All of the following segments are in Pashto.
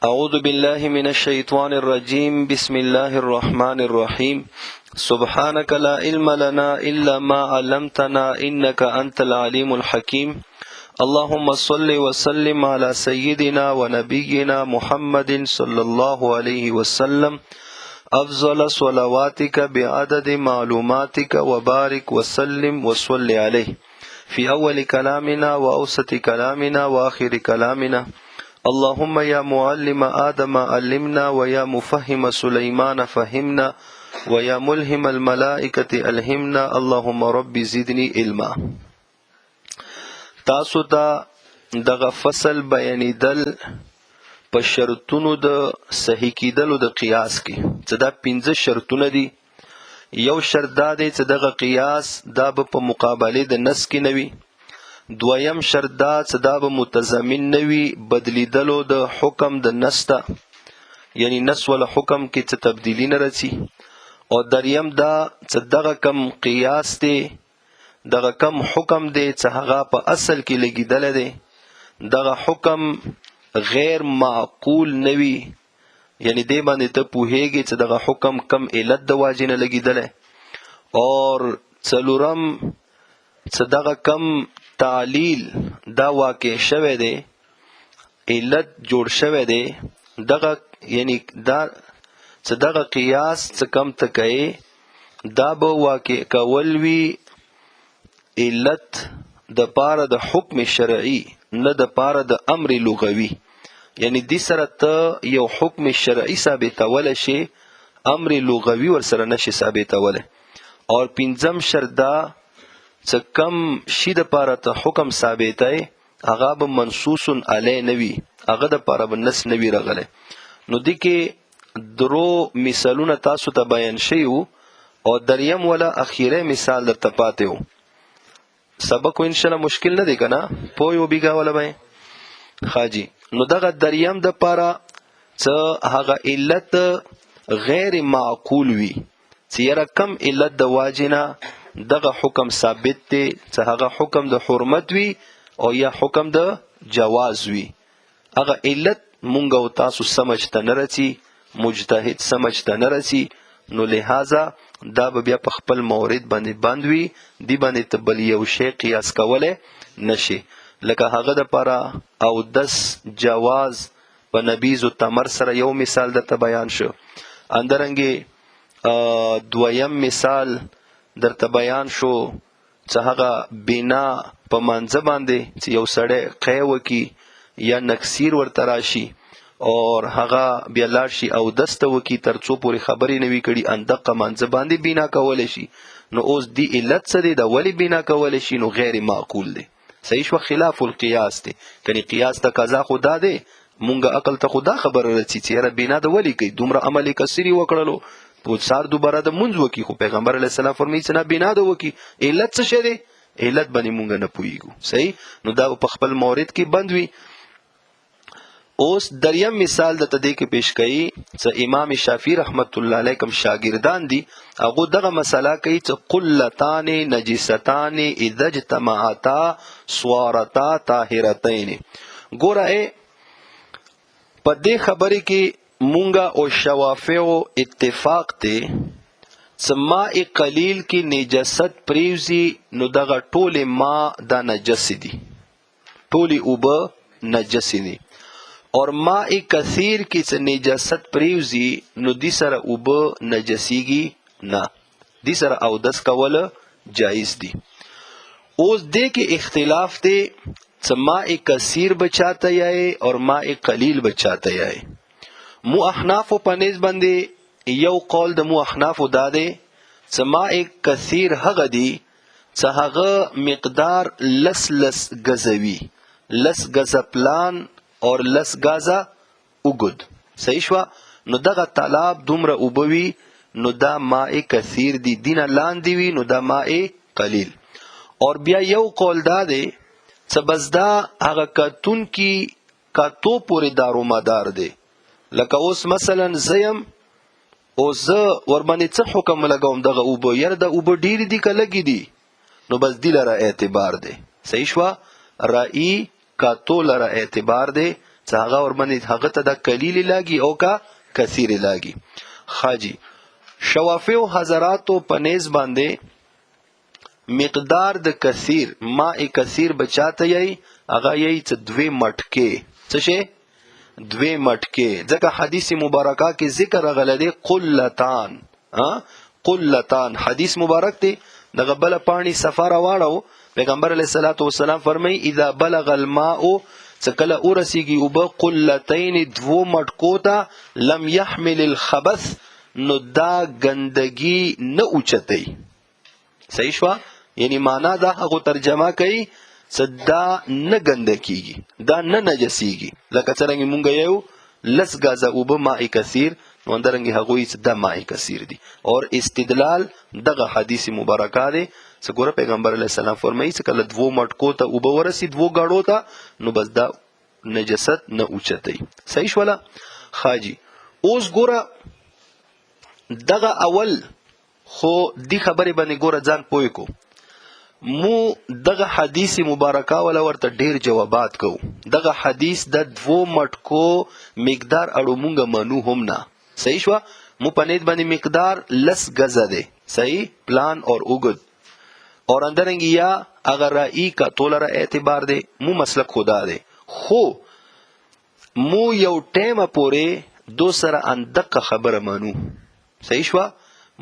أعوذ بالله من الشيطان الرجيم بسم الله الرحمن الرحيم سبحانك لا علم لنا إلا ما علمتنا إنك أنت العليم الحكيم اللهم صل وسلم على سيدنا ونبينا محمد صلى الله عليه وسلم أفضل صلواتك بعدد معلوماتك وبارك وسلم وصل عليه في أول كلامنا وأوسط كلامنا وآخر كلامنا اللهم يا معلم آدم علمنا ويا مفهم سليمان فهمنا ويا ملهم الملائكة ألهمنا اللهم رب زدني علما. تاسو ته دغه فصل بیانیدل په شرطونو د صحیح کیدلو د قیاس کې چې دا 15 شرطونه دي. یو شرط دا دی چې دغه قیاس دا په مقابله د نص کې نوي. دویم شرط دا چې دا به متضمن نوي بدلیدلو د حکم د نص ته، یعنی نص ول حکم کې څه تبدیلی نه رسی. او دریم دا چې دغه کم قیاس دی، دغه کم حکم دی چې هغه په اصل کې لګیدل دی، دغه حکم غیر معقول نوي، یعنی دی باندې ته پوهیږي چې دغه حکم کم علت د واجب نه لګیدل. اور څلورم چې دغه کم تعلیل دا واقع شوه دی، علت جوړ شوه دی، دغه یعنی دا چې دغه قیاس څه کم تکي دا به واقع کول وی علت د پاره د حکم شرعي نه د پاره د امر لغوي. یعنی دې سره ته یو حکم شرعي ثابتول شي، امر لغوي ور سره نشي ثابتول. اور پنځم شرط دا چې کم شي د پاره ته حکم ثابتای هغه به منصوص علی نوي، هغه د پاره به نص نوي راغله. نو دې کې درو مثالونه تاسو ته بیان شیو او دریم ولا اخیره مثال درته پاتې وو. سبق ان شاء الله مشکل نه دی کنه، پوه یو بیګا ولا به خاجي. نو دغه دریم د پاره چې هغه علت غیر معقول وي، چې یره کم علت د واجنه دغه حکم ثابت دی، چې هغه حکم د حرمت وي او یا حکم د جواز وي. هغه علت مونږ او تاسو سمجھ ته نه رسی، مجتهد سمجھ ته نه رسی، نو لہذا دا به بیا په خپل مورد باندې بند وي، دی باندې ته بل یو شی قیاس کوله نشي. لکه هغه د پاره او دس جواز په نبیذ تمر سره یو مثال درته بیان شو. اندرنګي دویم مثال درته بیان شو چې هغه بنا په منځ باندې چې یو سړی قیو کی یا نکسیر ورته راشي اور هغه بیا لاړ شي او دسته وکي ترڅو پوری خبرې نوي کړي اندقه منځ باندې بنا کول شي. نو اوس دی علت څه دی، د ولی بنا کول شي، نو غیر معقول دی. صحیح شو، خلاف القیاس دی. کني قیاس ته قضا خدا دی، مونږه عقل ته خدا خبر رسي چې را بنا د ولی کوي دومره عمل کثیری وکړلو په سار دوباره د منځ وکي، خو پیغمبر علی السلام فرمایي چې نه بنا د وکي علت څه شه دی، علت باندې مونږ نه پويګو. صحیح، نو دا په خپل مورد کې بند وي. اوس دریم مثال د تدې کې پیش کړي چې امام شافعي رحمت الله علیه کوم شاګردان دي، هغه دغه مسله کوي چې قلتان نجستان اذا اجتمعتا صورتا طاهرتين. ګوره په دې خبرې کې مونږه او شوافیو اتفاق ته چې ماء قلیل کې نجاست پریوزي، نو دغه ټول ما دا نجس دي، ټول اوبه نجس دي. اور ماء کثیر کې چې نجاست پریوزي، نو دي سره اوبه نجسیږي نه، دي سره او دس کول جایز دي. اوس دې کې اختلاف دی چې ماء کثیر بچاته یای اور ماء قلیل بچاته یای. مو احناف په نسبت باندې یو قول د مو احناف داده چې ماء کثیر هغه دی چې هغه مقدار لس غزوی، لس غزه پلان اور لس غزه وګد. صحیح شو، نو دغه طلب دومره وبوي، نو دا ماء کثیر دی، دینه لاندې وی، نو دا ماء قلیل. اور بیا یو قول داده چې بس دا هغه کتون کی کاتو پورې دارو مدار دی. لکه اوس مثلا زیم او زه ور باندې څه حکم لګوم دغه اوبه، یاره د اوبه ډیری دي که لګي دي، نو بس دی لره اعتبار دی. صحیح شو، رأی کاتو لره اعتبار دی، څه هغه ورباندې هغه ته د قلیل لاګي او کا کثیر لاګي. خاجي شوافی او حضراتو په نس باندې مقدار د کثیر ماء کثیر بچاته یی هغه یی څه 2 مټکه څه شي 2 مټکه. ځکه حدیث مبارکه کې ذکر غلدي قلتان قلتان حدیث مبارک دی دغه بل پانی سفر واړو پیغمبر علیه الصلاۃ والسلام فرمای اذا بلغ الماء څکله ورسیږي او به قلتین 2 مټکو ته لم يحمل الخبث نو دا گندگی نه اوچتای. صحیح شو؟ یعنی معنا دا هغه ترجمه کوي صدا نه گندکیږي دا نه نجسیږي. لکه څنګه مونږ یو لس غازه او به ماء کثیر نو اندرنګي هغه یې د ماء کثیر دي. اور استدلال دغه حدیث مبارکه دی څګوره پیغمبر علیه السلام فرمایي چې کله 2 مټکو ته او به ورسی 2 غاړو ته نو بس دا نجست نه اوچتای. صحیح شولا؟ خاجي اوس ګوره دغه اول خو دی خبرې باندې ګوره ځان پوي کو مو دغه حدیث مبارکه ولا ورته ډیر جوابات کو. دغه حدیث د 2 مټکو مقدار اړو مونږه منو هم نه. صحیح شو؟ مو پنید باندې مقدار لس غزه ده. صحیح پلان اور اوګد اور اندرنګ یا اگر رای کا تولره اعتبار ده مو مسلک خدا ده. خو مو یو ټیمه پورې دو سره اندقه خبره منو. صحیح شو؟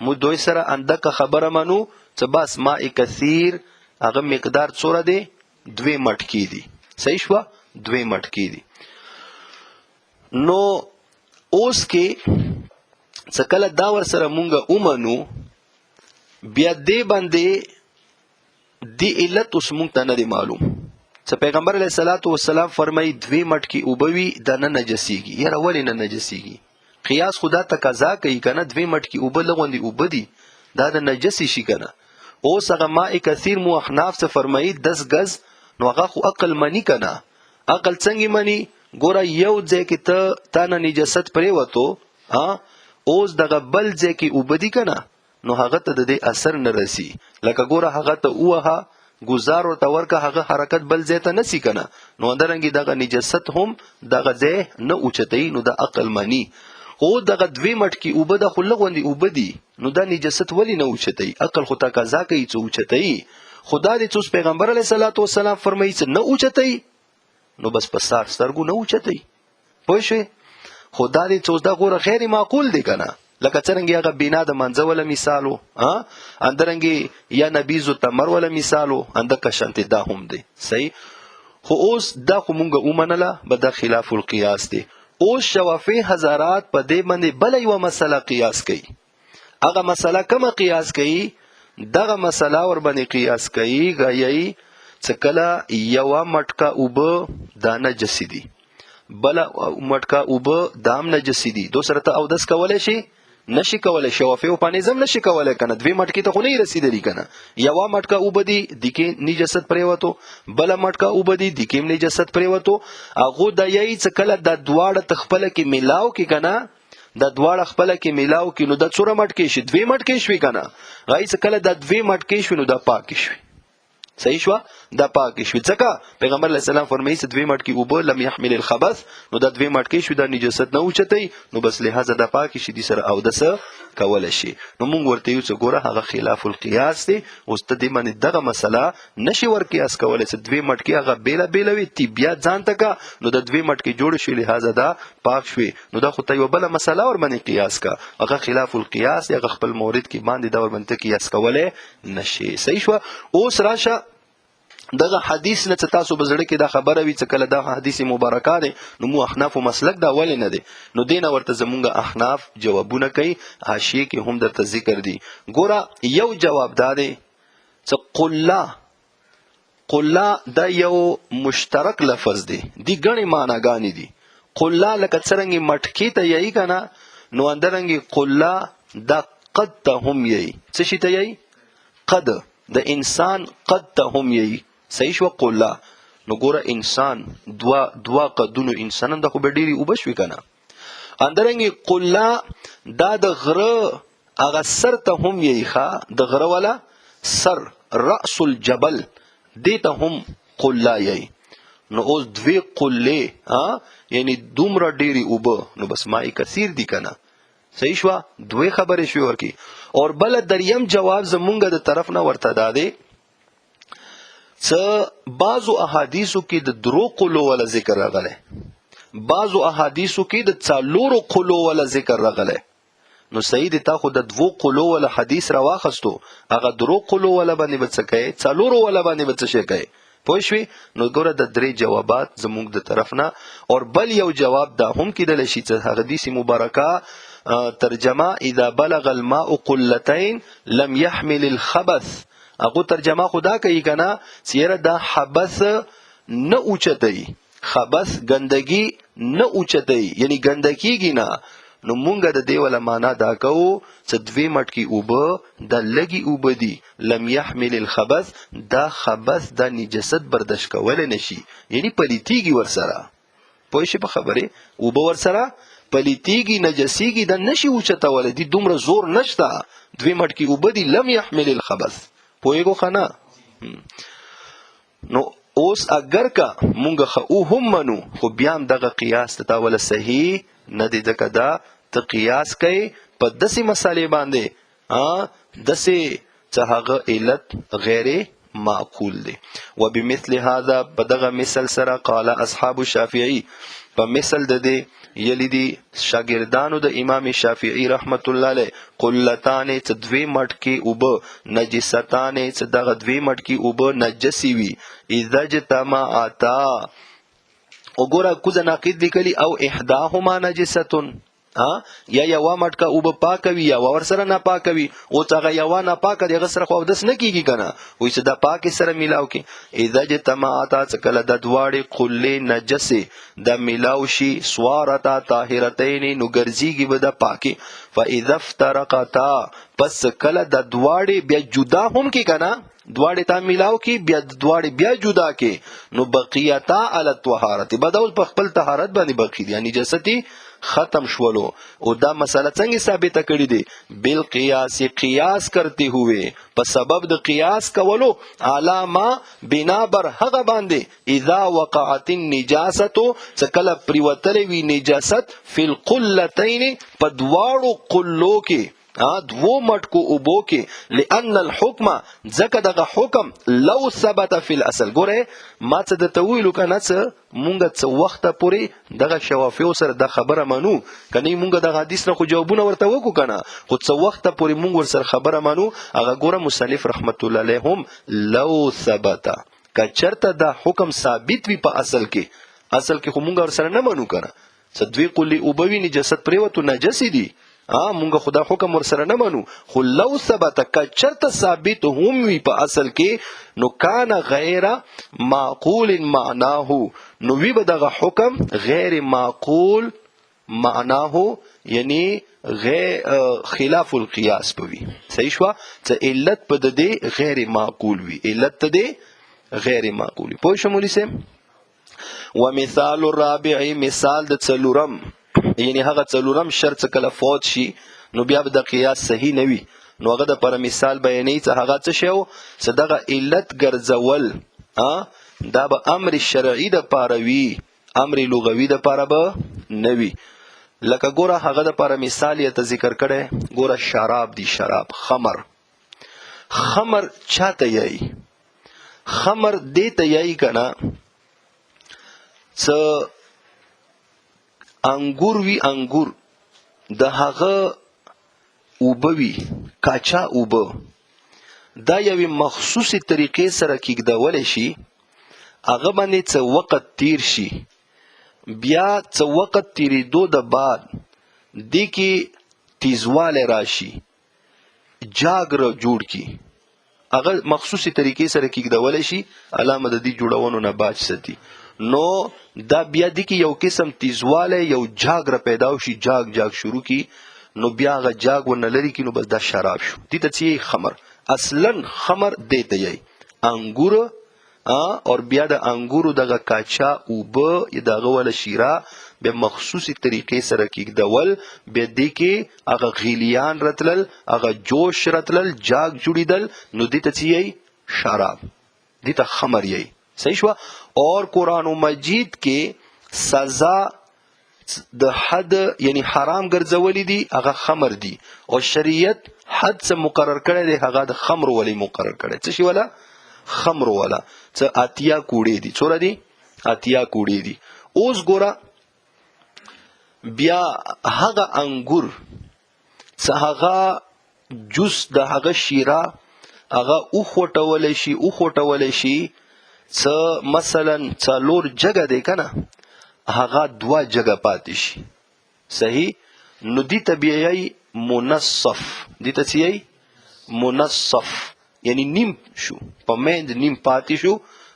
مو دوی سره اندقه خبره منو چې بس ماء کثیر هغه مقدار څوره دی 2 مټکی دي. صحیح شو؟ 2 مټکی دي. نو اوس کې څکله دا ور سره مونږه اومنو بیا دې باندې دی علت اوس مونږ ته نه دی معلوم. څه پیغمبر علیه الصلاۃ والسلام فرمایي 2 مټکی اوبوي د نه نجسیږي. یاره ولې نه نجسیږي؟ قیاس خدا تقاضا کوي کنه 2 مټکی اوبه لغوندي اوبدي دا د نجسی شي کنه. اوس هغه ماء کثیر مو احناف څه فرمایي 10 غز نو هغه خو عقل منی کنه. عقل څنګه منی؟ ګوره یو ځای کې ته نه نجاست پرې وته اوس دغه بل ځای کې اوبدي کنه نو هغه ته د دې اثر نه رسی. لکه ګوره هغه ته اوه گزار ورته ورکه هغه حرکت بل ځای ته نسی کنه نو اندرنګي دغه نجاست هم دغه ځای نه اوچتای نو د عقل منی. او دغه 2 مټکی اوبه د خلغوندي اوبدي نو دا نجاست ولی نه اوچتای؟ عقل خو تقاضا کوي چې اوچتای. خدا دې څوس پیغمبر علیه الصلاۃ والسلام فرمایي چې نه اوچتای نو بس په سار سترګو نه اوچتای. پوه شئ؟ خدا دې څوس دا غوړه غیر معقول دی کنه. لکه څنګه هغه بنا د منځ ولا مثالو اندرنګي یا نبیذ تمر ولا مثالو اندک شانت دا هم دی. صحیح؟ خو اوس دا خو مونږه اومنله به د خلاف القياس دی. اوس شوافی حضرات په دې باندې بل یو مسله قیاس کوي. هغه مسله کومه قیاس کوي؟ دغه مسله ور باندې قیاس کوي غایي چې کله یو مټکا اوبه دا نجس دي بل مټکا اوبه دام نجس دي دو سره ته او داس کولای شي نشي کولای. شوافی او پانیزم نشي کولای کنه 2 مټکی ته خو نه رسیدلی کنه. یو مټکا اوبه دي دکې نجاست پرې وته بل مټکا اوبه دي دکې نجاست پرې وته هغه د یی څ کله د دواړه تخپل کې ملاو کې کنه د دواړه خپل کې ملاو کې نو د څوره مټکی شي 2 مټکی شوي کنه. غای څ کله د 2 مټکی شوي نو د پاک شوي. صحیح شو؟ دا پاک شوي. ځکه پیغمبر علیه السلام فرمایي چې 2 مټکی اوبه لم يحمل الخبث نو د 2 مټکی شوي د نجاست نه اوچتای نو بس لہذا د پاک شي دي سره او د څه کول شي. نو مونږ ورته یو څه ګوره هغه خلاف القياس دی. اوس ته دې باندې دغه مسله نشي ور قیاس کولای چې 2 مټکی هغه بیل وي تی بیا ځان تکا نو د 2 مټکی جوړ شي لہذا دا پاک شوي نو دا خو ته یو بل مسله ور باندې قیاس کا هغه خلاف القياس هغه خپل مورید کې باندې دا ور باندې قیاس کولای نشي. صحیح شو؟ اوس راشه دغه حدیث نه تاسو بزړه کې دا خبره وي چې کله دا حدیث مبارکه ده نو مو احناف مسلک دا ول نه دي نو دینه ورته زمونږ احناف جوابونه کوي. حاشیه کې هم درته ذکر دي. ګوره یو جواب دا دی چې قلا دا یو مشترک لفظ دی دی غني معناګانی دي. قلا لکه څنګه مټکی ته یی کنه نو اندرنګي قلا دا قد ته هم یی څه شي ته یی قد د انسان قد ته هم یی. صحیح شو؟ قلا نو ګوره انسان دوا قدونو انسانان د خو ډیری وبشوي کنه. اندرنګي قلا دا د غره هغه سر ته هم یی ښا د غره ولا سر راس الجبل دې ته هم قلا یی. نو اوس 2 قلې یعنی دومره ډېری اوبه، نو بس ماء کثیر دي کنه. صحیح شو، 2 خبرې شوې ورکی. اور بل دریم جواب زمونږ د طرف نه ورته دادې څه بعضو احادیثو کې د 3 قلو ولا ذکر راغلی، بعضو احادیثو کې د 4 قلو ولا ذکر راغلی. نو سید تا خو د 2 قلو ولا حدیث را واخستو، هغه 3 قلو ولا باندې بچکای 4 ولا باندې بچشي کوي. پوه شوي؟ نو ګوره د 3 جوابات زموږ د طرف نه. اور بل یو جواب دا هم کېدلی شي چې حدیث مبارکه ترجمه اذا بلغ الماء قلتين لم يحمل الخبث، هغه ترجمه خدا کوي کنه چیرې دا حبث نه اوچتای، خبث ګندګي نه اوچتای، یعنی ګندګيږي نه. نو مونږه د دې ولا معنا دا کوو چې 2 مټکی اوبه د لګي اوبه دي، لم يحمل الخبث، دا خبث د نجاست برداشت کول نشي، یعنی پلیتیږي ورسره. پوه شي په خبره؟ اوبه ورسره پلیتیږي نجسیږي د نشي اوچتول دي، دومره زور نشته. 2 مټکی اوبه دي لم يحمل الخبث. پوهیږو خنا؟ نو اوس اگر کا مونږ خو هم منو، خو بیا هم دغه قیاس ته ولا صحیح نه دی، ځکه دا ته قیاس کوي په داسې مسالې باندې داسې چې هغه علت غیر معقول دی. وبمثل هذا بدغه مثل سره قال اصحاب الشافعي، په مثل د دې یلی دی شاگردانو د امام شافعی رحمت الله علیه، قلتان چې 2 مټکی اوبه، نجستان چې دغه 2 مټکی اوبه نجسی وي، اذا جتمعتا وګوره کوزه ناقید لیکلی او احداهما نجستون، یا یوا مټکا اوبه پاکوي یا ور سره نه پاکوي، او څنګه یوا نه پاک دی غسر خو داس نه کیږي کنه، وای چې دا پاک سره ملاو کی. اذا جتمعتا څکله د دواړي قلې نجسه د ملاو شي سوارتا طاهرتین، نو ګرځيږي به د پاکي. فاذا افترقتا، پس کله د دواړي بیا جدا هم کی کنه، دواړي تا ملاو کی بیا دواړي بیا جدا کی، نو بقیتا علی الطهارت، بداول په خپل طهارت باندې باقی دي، یعنی جستی ختم شولو. او دا مسئلہ څنګه ثابته کړی دی؟ بالقیاس، قیاس کرتے ہوئے، په سبب د قیاس کولو، علامه بنا بر هغه باندې اذا وقعت النجاست، څکله پریوتلې وی نجاست فی القلتین، په دواړو قلو کې 2 مټکو اوبو کې، لئن الحکم، ځکه دغه حکم لو ثبت فی الاصل. ګوره ما څه د تویلو کنه څه مونږ څه وخت پورې دغه شوافیو سره د خبره منو کني، مونږ د حدیث نه خو جوابونه ورته وکړو کنه، خو څه وخت پورې مونږ ور سره خبره منو. هغه ګوره مصنف رحمت الله علیهم لو ثبت، کچرته د حکم ثابت وي په اصل کې خو مونږ ور سره نه منو کنه. څه 2 قلی اوبوي نجاست پریوتو نجسی دي، مونږ خدا حکم ور سره نه منو. خو لو ثبت، کچرته ثابت هم وي په اصل کې، نو کان غیر معقول معناه، نو وی به دغه حکم غیر معقول معناه، یعنی غیر خلاف القیاس پوي. صحیح شو، چې علت په د دې غیر معقول وي، علت ته دې غیر معقول. پوه شو مولوی صاحب؟ ومثال الرابع، مثال د څلورم، یعنی هغه څلورم شرط کله فوت شي نو بیا به د قیاس صحیح نه وي، نو هغه د پر مثال بیانې څه هغه څه شو چې دغه علت ګرځول دا به امر شرعي د پاره وي، امر لغوي د پاره به نه وي. لکه ګوره هغه د پر مثال یې ته ذکر کړي، ګوره شراب دی، شراب، خمر چاته یی؟ خمر دې ته یی کنه څه انګور وی، انګور د هغه اوبوي کاچا اوبه، دا یوې مخصوصی طریقې سره کېږدول شي، هغه باندې څه وخت تیر شي، بیا څه وخت تیریدو د بعد دې کې تیزواله راشي، جاګ را جوړ کی، هغه مخصوصی طریقې سره کېږدول شي، علامه د دې جوړونو نه باج ساتي. نو دا بیا دی کی یو قسم تیزواله یو جاگ را پیدا شي، جاگ شروع کی، نو بیا غا جاگ ورنه لري کی، نو بس دا شراب شو. دیتا چیه خمر، اصلا خمر دیتا یای انگور، اور بیا دا انگورو دا غا کاچا اوبه یا دا غا والا شیرا بیا مخصوصی طریقې سره کېږدول، بیا دی کی اغا غیلیان رتلل، اغا جوش رتلل، جاگ جوړیدل، نو دیتا چیه شراب، دیتا خمر یای. صحیح شو. اور قرآن مجید کې سزا د حد یعنی حرام ګرځولې دي هغه خمر دي، او شریعت حد څه مقرر کړی دی هغه د خمر ولی مقرر کړی. څه شي ولا؟ خمر ولا. څه اتیا کوړې دي. څوره دي؟ اتیا کوړې دي. اوس ګوره بیا هغه انګور څه هغه جوس د هغه شیره هغه وخوټولی شي څه مثلا څلور جګه دی که نه، هغه 2 جګه پاتې شي. صحیح. نو دې ته بیا یی منصف. دې ته څه یی؟ منصف. یعنی نیم شو، په منځ نیم پاتې شو،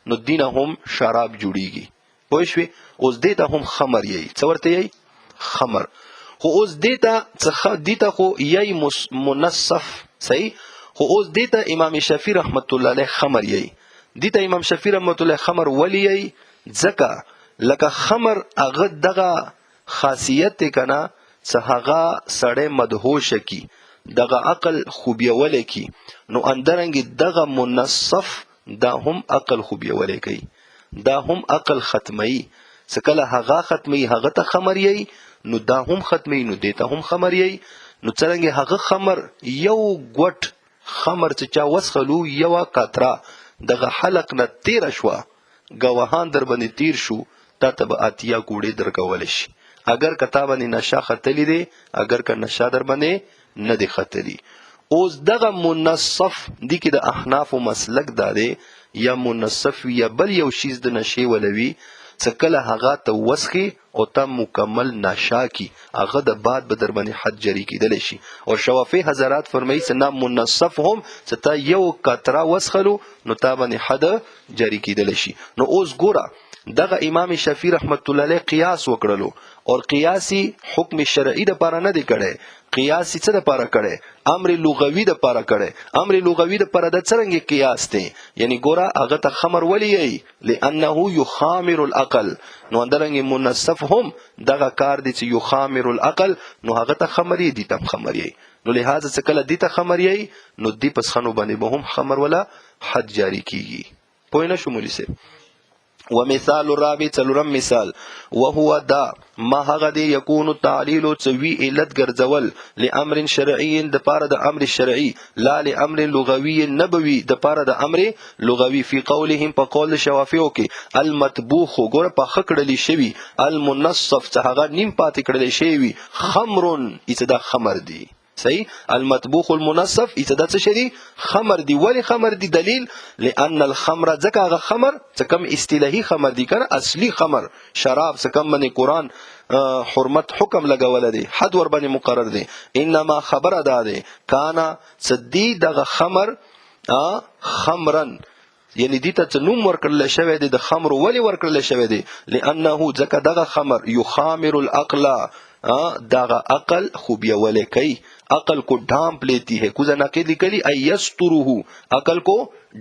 نو دینه هم شراب جوړیږي. پوه شوې؟ اوس دې ته هم خمر یی. څه ورته یی؟ خمر. خو اوس دې ته خو یی منصف. صحیح. خو اوس دې ته امام شافعي رحمت الله علیه خمر یی. دې ته امام شافعي رحمت الله خمر ولی یی؟ ځکه لکه خمر هغه دغه خاصیت دی کنه څه هغه سړی مدهوشه کی، دغه عقل خوبیولی کی، نو اندرنګ دغه منصف دا هم عقل خوبیولی کوي، دا هم عقل ختمي. څه کله هغه ختمي هغه ته خمر یی، نو دا هم ختمي، نو دې ته هم خمر یی. نو څرنګه هغه خمر یو ګوټ خمر چې چا وسخلو یوه قطره دغه حلق نه تیره شوه، ګواهان در باندې تیر شو، تا ته به اتیا کوړې درکولی شي، اگر که تا باندې نشه ختلی دی، اگر که نشه در باندې نه دی ختلی. اوس دغه منصف دی کې د احنافو مسلک دا دی، یا منصف وي یا بل یو شیز د نشې ولوي، څه کله هغه ته وسخي او ته مکمل نشه کی، هغه د بعد به در باندې حد جاری کیدلی شي. او شوافی حضرات فرمایي چې نه منصف هم چې تا یو قطره وسخلو نو تا باندې حد جاری کیدلی شي. نو اوس ګوره دغه امام شافعي رحمت الله علیه قیاس وکړلو، اور قیاسی حکم شرعي د پاره نه دی کړی، قیاسی څه د پاره کړی؟ امر لغوي د پاره کړی. امر لغوي د پاره د څرنګه قیاس دی؟ یعنی ګوره هغه ته خمر ولی یی لانه یخامر العقل. نو اندرنګ منصف هم دغه کار دی چې یخامر العقل، نو هغه ته خمر یی، دي ته خمر یی. نو لہذا څه کله دي ته خمر یی، نو دی پس خنو باندې به هم خمر ولا حد جاری کیږي. پوه نه شو مولوی صاحب؟ ومثال الرابع څلورم مثال وهو دا ما هغه دی یکون تعلیل چوی علت ګرځول لامر شرعي د پاره د امر شرعي لا لامر لغوي نبوي د پاره د امر لغوي. فی قولهم په قول شوافیو کې المطبوخ ګور په خکړلی شوی، المنصف څه هغه نیم پاتې کړلی شوی، خمرن اڅدا خمر دی. صحیح. المطبوخ المنصف اڅدا څه شری؟ خمر دی. ولی خمر دی؟ دلیل لان الخمر ځکه هغه خمر څه کم اصطلاحي خمر دی کنه، اصلي خمر شراب څه کم باندې قرآن حرمت حکم لګول دی، حد ور باندې مقرر دی. انما خبر ادا دی کانا صدی دغه خمر خمرن، یعنی دیتا څه نوم ورکړل شوی دی د خمر. ولی ورکړل شوی دی؟ لانه ځکه دغه خمر یخامر العقل، دغه عقل خوبیولی کوي، عقل کو ڈھانپ لیتی ہے. کوزا ناقید لکلی ایستره، عقل کو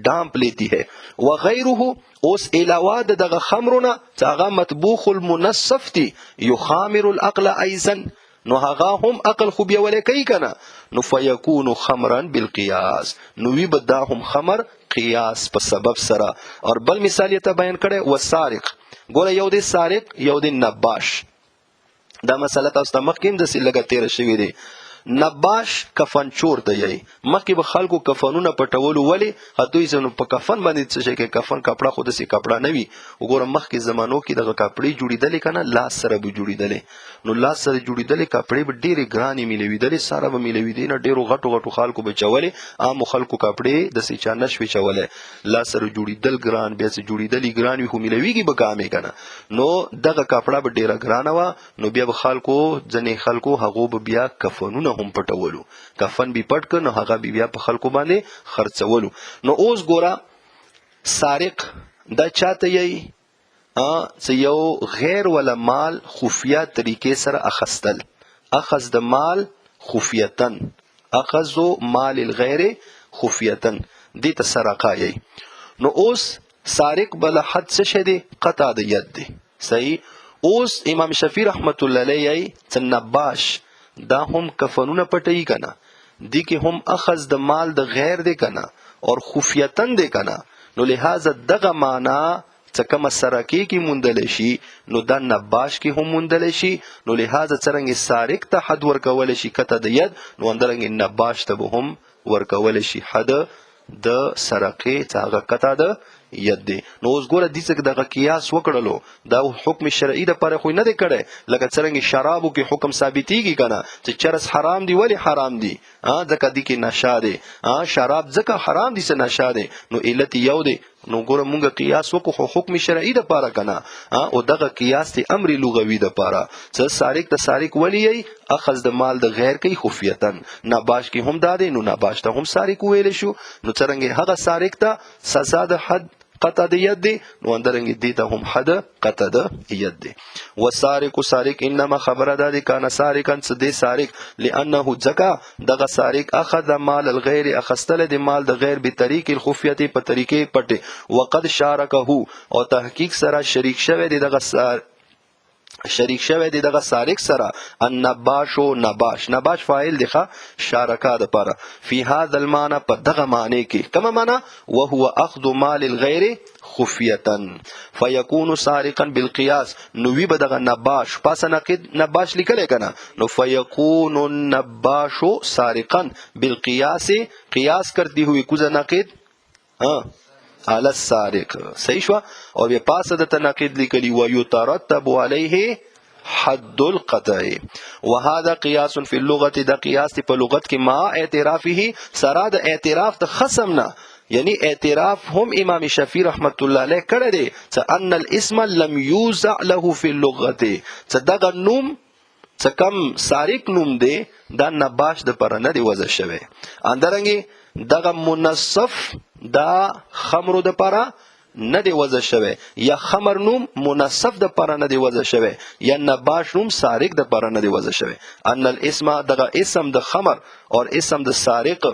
ڈھانپ لیتی ہے. وغیره اوس علاوه دغه خمرونه چې هغه مطبوخ المنصف دی یخامر العقل ایضا، نو هغه هم عقل خوبیولی کوي کنه، نو فیکون خمرا بالقیاس، نو وی بدا هم خمر قیاس په سبب سره. اور بل مثال یې ته بیان کړی وسارق. ګوره یو دی سارق یو دی نباش. دا مسله تاسو ته مخکې هم داسې لږه تېره شوې دی. نباش کفن چور ته یی، مخکې به خلکو کفنونه پټولو. ولی هتوی نو په کفن باندې څه شي کې کفن کپڑا خو داسې کپڑا نه وي. وګوره مخکې زمانو کې دغه کپړې جوړېدلې که نه، لاس سره به جوړېدلې، نو لاس سره جوړېدلې کپړې به ډېرې ګرانې میلوېدلې، سره به میلوېدې نه، ډېرو غټو غټو خلکو به چولې، عامو خلکو کپړې داسې چا نه شوې چولی. لاس سره جوړېدل ګران، بیا چې جوړېدلې ګران وي خو میلوېږي به کامې که نه، نو دغه کپړه به ډېره ګرانه وه. نو بیا به خلکو ځینې خلکو هغو به بیا کفنونه هم پټولو، کفن بی پټ که نو هغه بیا په خلکو باندې خرڅولو. نو اوس ګوره سارق دا چاته یی؟ چې یو غیر ولا مال خفیه طریقې سره اخستل، اخذ د مال خفیتن، اخذ مال الغیر خفیتن، دې ته سرقه یی. نو اوس سارق بل حد څه شی دی؟ قطع د ید دی. صحیح. اوس امام شافعي رحمت الله علیه یی چې نباش دا هم کفنونه پټوي کنه، دی کې هم اخذ د مال د غیر دی کنه، اور خفیتن دی کنه، نو لہذا دغه معنا څه کومه سرکې کې موندلی شي نو دا نباش کې هم موندلی شي، نو لهذا څرنګې سارق ته حد ورکولی شي قطع د ید، نو همدارنګې نباش ته به هم ورکولی شي حد د سرقې څه هغه قطع د ید دی. نو اوس ګوره دې څه دغه قیاس وکړلو، دا حکم شرعي دپاره خو نه دی کړی، لکه څرنګې شرابو کې حکم ثابتېږي که نه چې چرس حرام دی. ولې حرام دی؟ ځکه دې کې نشه دی. شراب ځکه حرام دي څه نشه دی، نو علت یو دی. نو ګوره مونږ قیاس وکړو خو حکم شرعي دپاره که نه، او دغه قیاس دی امر لغوي دپاره. څه سارق ته سارق ولي اخذ د مال د غیر کوي خفیتن، نباش کې هم دا دی، نو نباش ته هم سارق ویلی شو. نو څرنګې هغه سارق ته سزا د حد قطع د ید دی، نو همدارنګې دې ته هم حد قطع د ید دی. وسارق سارق انما خبره دا دی کان سارقا څه دی سارق لانه ځکه دغه سارق اخذ مال الغیر اخستل د مال د غیر بطریق الخفیت په طریقې پټې، وقد شارکه او تحقیق سره شریک شوی دی دغه سارق سره النباش و نباش فاعل دی شارکا د پاره فی هذا المعنى په دغه معنی کې کومه معنی وهو اخذ مال الغیر خفیتا فیکون سارقا بالقیاس، نو وی به دغه نباش پس نقید نباش لیکل کنه، نو فیکون النباش سارقا بالقیاس قیاس کرتی ہوئی کوزه نقید علی السارق. صحیح شو. او بیا پاسه د تناقض لیکلی و یترتب علیه حد القطع وهذا قیاس فی اللغه، دا قیاس په لغت کې ما اعترافه سره د اعتراف د خصم نه، یعنی اعتراف هم امام شافعی رحمت الله علیه کړی دی چې ان الاسم لم یوزع له فی اللغه، چې دغه نوم څه کم سارق نوم دی دا نباش د پر نه دی وضع شوی. اندرنګي دغه منصف دا خمرو د پاره نه دی وضع شوی، یا خمر نوم منصف د پاره نه دی وضع شوی، یا نباش نوم سارق د پاره نه دی وضع شوی. ان الاسم دغه اسم د خمر اور اسم د سارق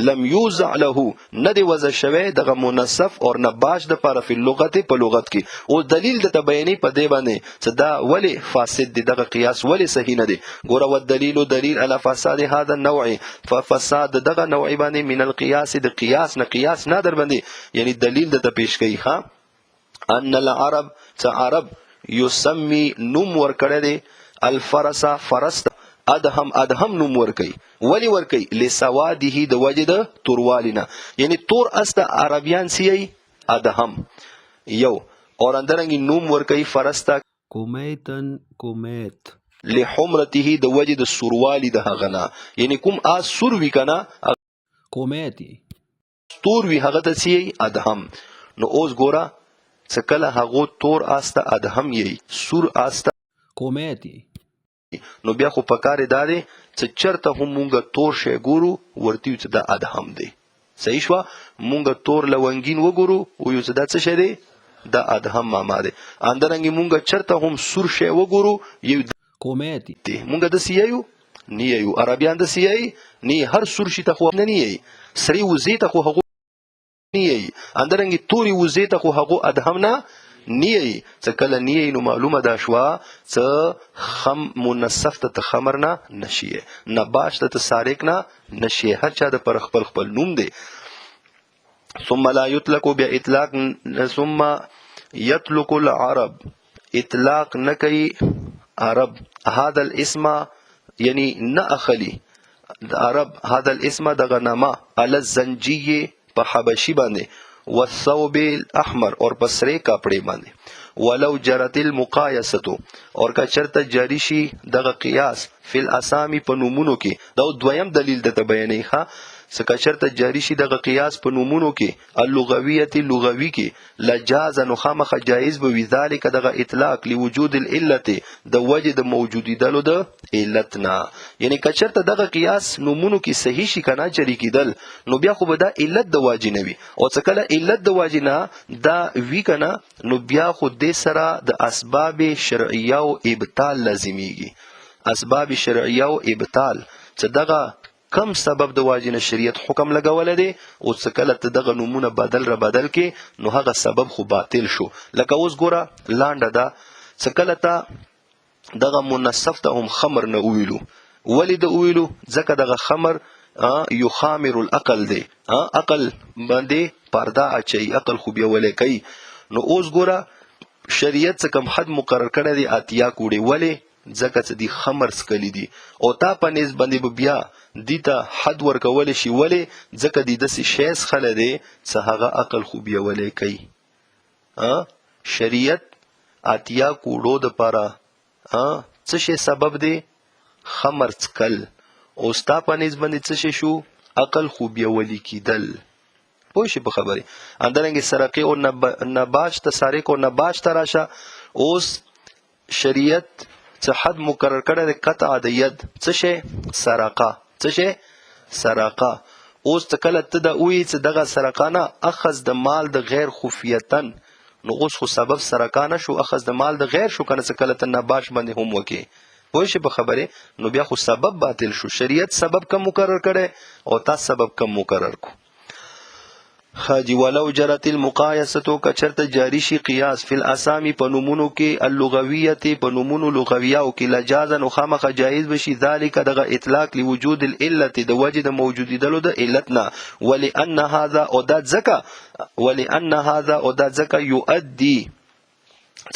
لم یوزع له نه دی وضع شوی دغه منصف اور نباش د پاره په لغت په لغت کې. او دلیل د تبینی په دی باندې چې دا ولی فاسد دی، دغه قیاس ولی صحیح نه دی. ګوره والدلیل دلیل علی فساد هذا النوع، ففساد دغه نوع باندې من القياس د قیاس نه قیاس نه در باندې، یعنی دلیل د پیش کوي ها ان العرب څه عرب یسمی نوم ورکړی دی الفرس فرس ادهم نوم ورکي. ولی ورکي؟ لسواده د وجه د توروالینا، یعنی تور است عربیان سی ادهم یو، اور اندرنګ نوم ورکي فرستا کومیتن کومیت لحمرته د وجه د سوروالی د هغنا، یعنی کوم اس سور وی کنا کومیتی تور وی هغه ته سی ادهم. نو اوس ګورا څکله هغه تور است ادهم یی سور است کومیتی، نو بیا خو پکاره داري چې چرته هم مونږه تور شی ګورو ورتیو چې دا ادهم دی. صحیح شو. مونږه تور لونګین وګورو او یو چې دا څه شی دی دا ادهم ماما دی. اندرنګ مونږه چرته هم سور شی وګورو یو کومیتی دی. مونږه د سیایو نه یو عربیان د سیای نه هر سور شی ته خو نه نه سری وزی ته خو هغه نه، اندرنګ توري وزی ته خو هغه ادهم نه نیي. څه کله نیي نو معلومه دا شوا څه خم منصف ته خمر نه نشي، نباش ته سارق نه نشي، هر چا د پر خپل خپل نوم دی. ثم لا يطلق باطلاق، ثم يطلق العرب اطلاق نکي عرب هذا الاسم، یعنی نه اخلي عرب هذا الاسم دغه نامه على الزنجي په حبشي باندې والثوب الاحمر اور پسرے کپڑے باندې ولو جرت المقایسه اور کا چرته جاری شي دغه قیاس فی الاسامی په نومونو کې. دا دویم دلیل د بیانې ښه څکه چرته جاری شي دغه قیاس په نومونو کې اللغویت لغوی کې لجاز نو خامخ جایز به وی ذالک دغه اطلاق لوجود العلت د وجه د موجودیدلو د علتنا، یعنی که چرته دغه قیاس نومونو کې صحیح شي کنه جری کیدل نو بیا خو به دا علت د واجب نه وي، او څکه علت د واجب نه دا وی کنه نو بیا خو د سره د اسباب شرعیه او ابطال لازمیږي. اسباب شرعیه او ابطال چې دغه کم سبب د واجب شریعت حکم لګول دي او څه کله ته دغه نمونه بدل کې نو هغه سبب خو باطل شو. لکه اوس ګوره لانډه ده څه کله ته دغه منصف ته هم خمر نه ویلو، ولی د ویلو ځکه دغه خمر یخامر العقل دی، عقل باندې پرده اچي، عقل خو بیا ولې کوي. نو اوس ګوره شریعت څه کم حد مقرر کړی دی اتیا کوړي، ولې ځکه چې دی خمر څکلی دي او تا په نسبت باندې به بیا دې ته حد ورکولی شي، ولې ځکه دی داسې شی څښلی دی چې هغه عقل خوبیولی کوي. شریعت اتیا کوړو دپاره څه شی سبب دی؟ خمر څکل، او ستا په نسبت باندې څه شی شو؟ عقل خوبیولی کیدل. پوه شي په خبرې؟ همدارنګې سرقې او نباش ته سارق او نباش ته راشه، اوس شریعت څه حد مقرر کړی دی قطع د ید، څه شی؟ سرقه. څه شی؟ سرقه. اوس ته کله ته دا وایي چې دغه سرقه نه اخذ د مال د غیر خفیتن، نو اوس خو سبب سرقه نه شو، اخذ د مال د غیر شو کنه، چې کله ته نباش باندې هم وکې. پوه شي په خبرې؟ نو بیا خو سبب باطل شو. شریعت سبب کم مقرر کړی او تا سبب کم مقرر کو. خاجی ولو جرت المقایسه کچرته جاری شي قیاس فی الاسامی په نومونو کې اللغویه په نومونو لغویاو کې لجاز نو خامخ جایز بشي ذالک دغه اطلاق لوجود العله د وجد موجودیدلو د علتنا ولئن هذا او دا ځکه یؤدي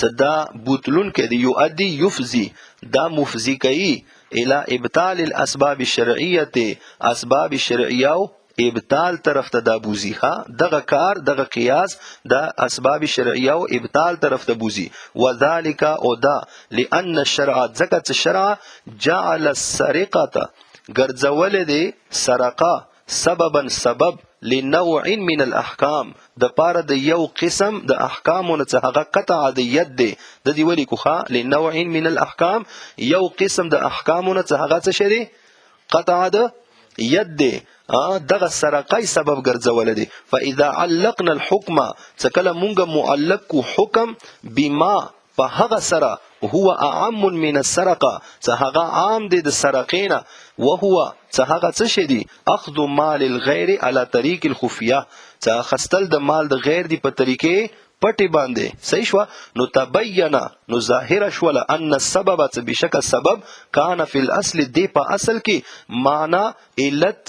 صدا بوتلون کې دی یؤدي یفزي دا مفزي کوي الى ابطال الاسباب الشرعیه اسباب شرعیه ابطال طرف ته دا بوزي. دغه کار دغه قیاس د اسباب شرعیه او ابطال طرف ته بوزي. وذالک او دا لان الشرع ځکه شرع جعل السرقه ګرځول دي سرقه سببا سبب لنوع من الاحکام د پاره د یو قسم د احکامونو څخه هغه قطع د ید دی د دې ولی کوخه لنوع من الاحکام یو قسم د احکامونو څخه هغه څه شری قطع د ید دی دغه سرقای سبب ګرځول دي. فاذا علقنا الحكم څکله مونږه معلق کو حکم بما په هغه سره هو اعم من السرقه څه هغه عام دي د سرقینا وهو څه هغه څه شي دي اخذ مال الغير على طريق الخفيه څه خستل د مال د غیر دی په طریقې پټي باندې. صحیح شو؟ نو تبینا نو ظاهر شول ان السبب څه بشک سبب کان فی الاصل دی په اصل کې معنا علت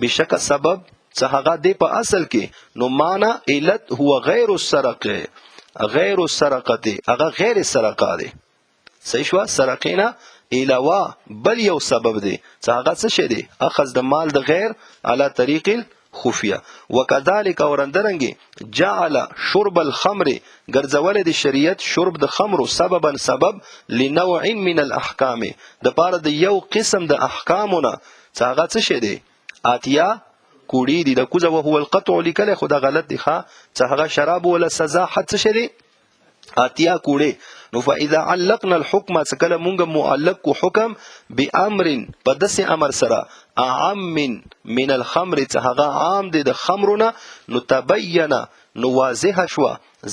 بشک سبب څه هغه دی په اصل کې نو معنا علت هو غیر السرقه غیر السرقه هغه غیر سرقه دی. صحیح شو؟ سرقینا علاوه بل یو سبب دی څه هغه څه شي دی اخذ د مال د غیر علی طریق الخفیه. وکذالک ورندرنګي جعل شرب الخمر ګرځول د شریعت شرب د خمر سببا سبب لنوع من الاحکام د پاره د یو قسم د احکامونه څه هغه څه شي دی اتیا کوړي دي د کوزه وهو القطع لیکل خدا غلط دی ښا څه هغه شراب ولا سزا حد څه شي دی اتیا کوړي. نو فاذا علقنا الحكم سکله مونږه معلق کو حکم بامر په داسې امر سره اعم من الخمر څه هغه عام دی د خمرونه نو تبین نو واضح شو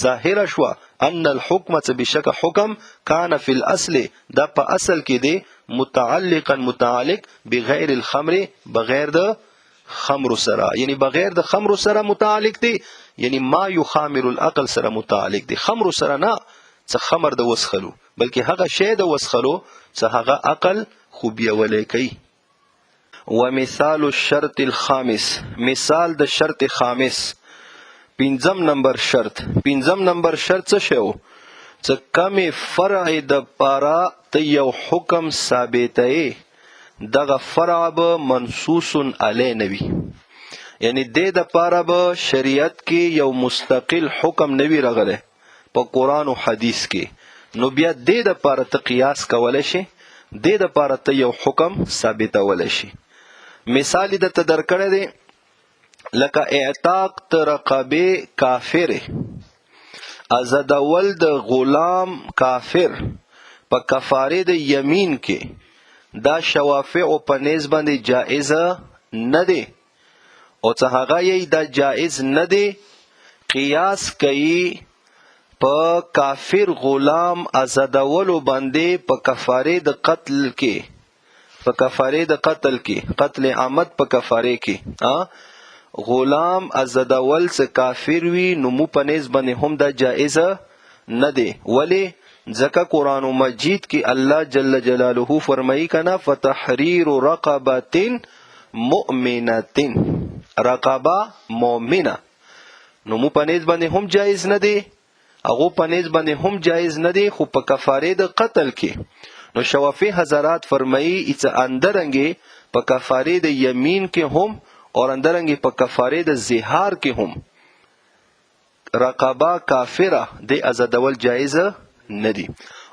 ظاهر شو ان الحكم څه بشک حکم کان فی الاصل دا په اصل کې دی متعلقا متعلق بغیر الخمر بغیر د خمر سره، یعنی بغیر د خمر سره متعلق دی، یعنی ما یخامر العقل سره متعلق دی. خمر سره نه څه خمر د وسخلو بلکې هغه شی د وسخلو څه هغه عقل خوبیولی کوي. ومثال الشرط الخامس مثال د شرط خامس پنځم نمبر شرط څه شو څه کم فرع د پاره ته یو حکم ثابته دغه فرع به منصوص علی نوی، یعنی د پاره به شریعت کې یو مستقل حکم نوی راغله په قرآن او حدیث کې، نو بیا د پاره ته قیاس کولای شي د پاره ته یو حکم ثابتول شي. مثال د تدر کړه دی لکه اعتاق ته رقبه کافر ازدول د غلام کافر په کفاره د یمین کې دا شوافع په نسبت باندې جائز نه دی او څه هغه یې دا جائز نه دی قیاس کوي په کافر غلام ازدول باندې په کفاره د قتل کې قتل عمد په کفاره کې غلام ازدول څه کافر وي نو مو په نسبت باندې هم دا جائز نه دی. ولی ځکه قرآن مجید کې الله جل جلاله فرمایي کنا فتحریر رقبه مؤمنه رقبه مؤمنه نو مو په نسبت باندې هم جائز نه دی هغه په نسبت باندې هم جایز نه دی، خو په کفاره د قتل کې نو شوافی حضرات فرمایي اڅ اندرنګي په کفاره د یمین کې هم اور اندرنګي په کفاره د زهار کې هم رقبه کافره د آزادول جایز نه دی.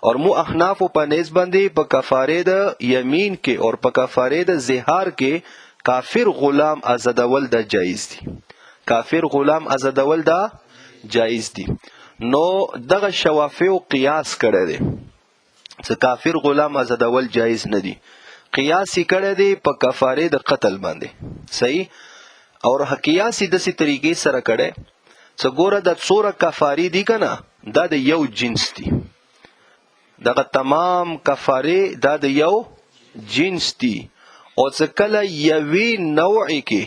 اور مو احناف په نسبت باندې په کفاره د یمین کې اور په کفاره د زهار کې کافر غلام آزادول د جایز دی. کافر غلام آزادول دا جایز دی. نو دغه شوافی او قیاس کړی دی چې کافر غلام آزادول جایز نه دی. قیاس یې کړی دی په کفاره د قتل باندې. صحیح. اور قیاس یې داسې طریقې سره کړی چې ګوره د څوره کفاری دی کنه دا د یو جنس دی. دغه تمام کفاره دا د یو جنس دی. او چې کله یوی نوعی کې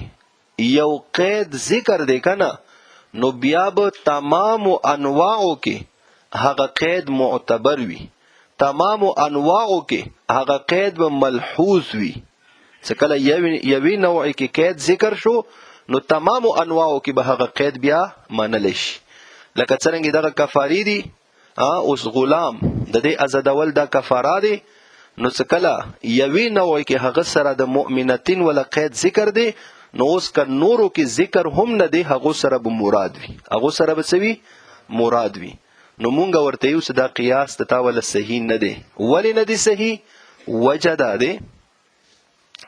یو قید ذکر دی کنه نو بیا به تمام انواعو کې هغه قید معتبر وي. تمام انواعو کې هغه قید به ملحوظ وي. چې کله یوی نوعی کې قید ذکر شو نو تمام انواعو کې به هغه قید بیا منل شي. لکه څنګه دغه کفاری دی اوس غلام د دې آزادول دا کفاره دی نو څه کله یوی نوعی کې هغه سره د مؤمنتین ولا قید ذکر دی نو اوس که نورو کې ذکر هم نه دی هغه سره به مراد وي. هغه سره به څه وي؟ مراد وي. نو مونږ ورته یو څه دا قیاس د تا ولا صحیح نه دی. ولې نه دی صحیح؟ وجه دا دی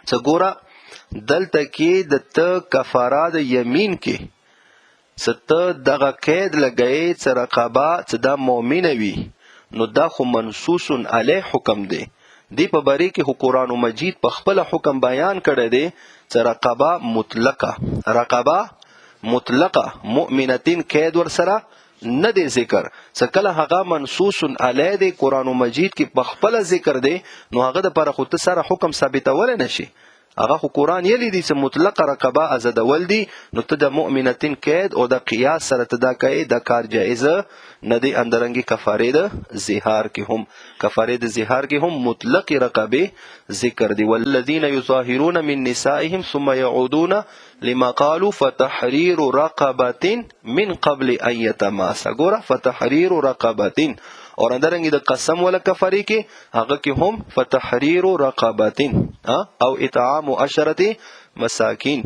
چې ګوره دلته کې د ته کفاره د یمین کې څه دغه قید لګی چې رقبه چې دا مؤمنه وي نو دا خو منصوص علیه حکم دی. دی په باره کې خو قرآن مجید په خپل حکم بیان کړی دی چې رقبه مطلقه مؤمنتین قید ور سره نه دی ذکر. چې کله هغه منصوص علیه دی قرآن مجید کې په خپل ذکر دی نو هغه د پر خو ته سره حکم ثابتول نشي. هغه خو قرآن یلی دی چې مطلق رقبه آزادول دی نو ته د مؤمنتین قید او د قیاس سره ته دا کوي دا کار جایز نه دی. اندرنګي کفاره د زهار کې هم کفاره د زهار کې هم مطلق رقبه ذکر دی. والذین یظاهرون من نسائهم ثم يعودون لما قالوا فتحرير رقبه من قبل ان يتماسا. ګوره فتحرير رقبه اور اندرنګي د قسم ولا کفاره کې هغه کې هم فتحرير رقبه او اطعام 10 مساکین.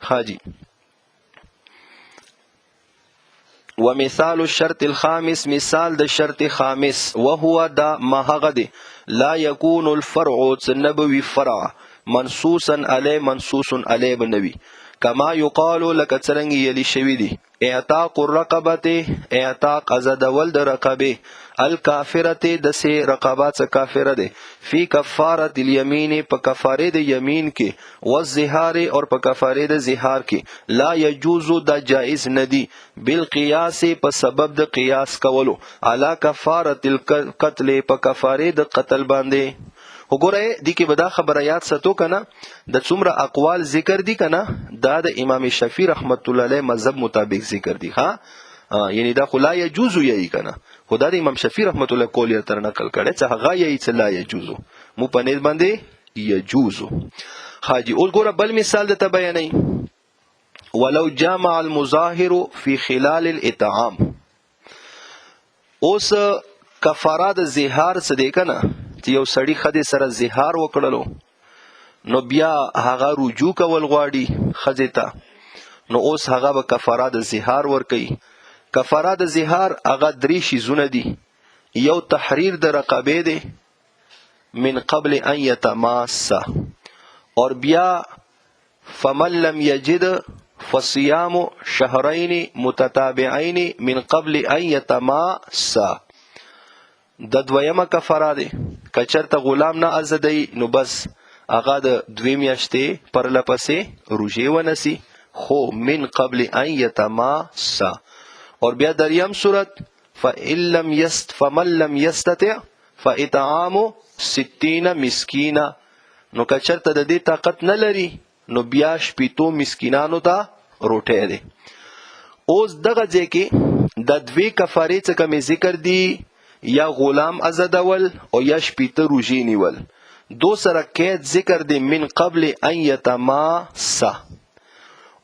حاجی ومثال الشرط الخامس مثال د شرط خامس وهو دا ما هغه دی لا يكون الفرع نبوي فرع منصوصا علی منصوص علی بنوي کما یقال لك څرنګ یلی شوی دی اعتاق الرقبه اعتاق ازدول د رقبه الکافره د سه رقبات کافره ده فی کفاره الیمین په کفاره د یمین کې والزهار اور په کفاره د زهار کې لا یجوز د جائز ندی بالقیاس په سبب د قیاس کولو علی کفاره القتل په کفاره د قتل باندې. وګوره دی کې بدا خبریات ستو کنه د څومره اقوال ذکر دي کنه دا د امام شافعی رحمت الله علیه مذهب مطابق ذکر دي. ها یعنی دا خلا یجوز یی کنه خدا د امام شافعی رحمت الله کول تر نقل کړي چې هغه یی چې لا یجوز مو پنځ باندې یجوز. حاجی او ګوره بل مثال د بیانې ولو جامع المظاهر فی خلال الاطعام. اوس کفاره د زهار څه دی کنه چې یو سړی خدای سره زهار وکړلو نو بیا هغه رجوع کول غواړي خدای ته نو اوس هغه به کفاره د زهار ور کوي. کفاره د زهار هغه درې شیزونه دي. یو تحریر د رقبه دی من قبل ان یتماسا اور بیا فمن لم یجد فصيام شهرين متتابعين من قبل ان يتماسا. د دویمه کفاره دی کچرته غلام نه آزادی نو بس هغه د دوی میاشتې پر لپسې روژې ونسی خو من قبل ان یتماسا. اور بیا دریم صورت فمن لم یستطع فاطعام 60 مسکینا. نو کچرته د دې طاقت نه لري نو بیا 60 مسکینانو ته روټه دی. اوس دغه ځای کې د دوی کفاره څخه کوم ذکر دی یا غلام آزادول او یا 60 روژې نیول دو سره قید ذکر دی من قبل ان یتماسا.